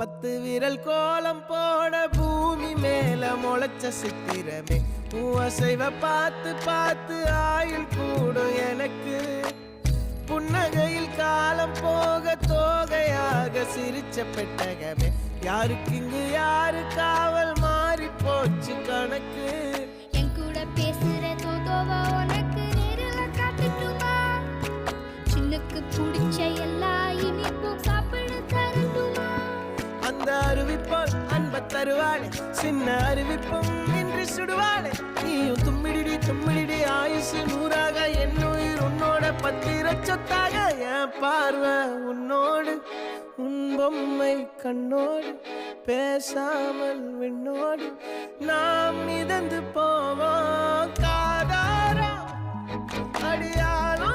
10 விரல் கோலம் போட பூமி மேல முளைச்ச சித்திரமே அசைவ பார்த்து பார்த்து ஆயுள் கூடும் எனக்கு புன்னகையில் காலம் போக தோகையாக சிரிச்ச பெட்டகமே யாருக்கு இங்கு யாரு காவல் மாறி போச்சு கணக்கு என் கூட பேசுற தோதோவா உனக்கு நேரில் காட்டுட்டுமா சின்னுக்கு பிடிச்ச எல்லா இனிப்பும் சாப்பிட தரட்டுமா அந்த அறிவிப்பால் அன்ப தருவாளே சின்ன அறிவிப்பும் இன்று சுடுவாளே நீயும் தும்மிடி தும்மிடி ஆயுசு 100ஆக என் உயிர் உன்னோட 10 சொத்தாக என் பார்வை உன்னோடு உன் பொம்மை கண்ணோடு பேசாமல் விண்ணோடு நாம் மிதந்து போவோம் காதாரா அடியாளோ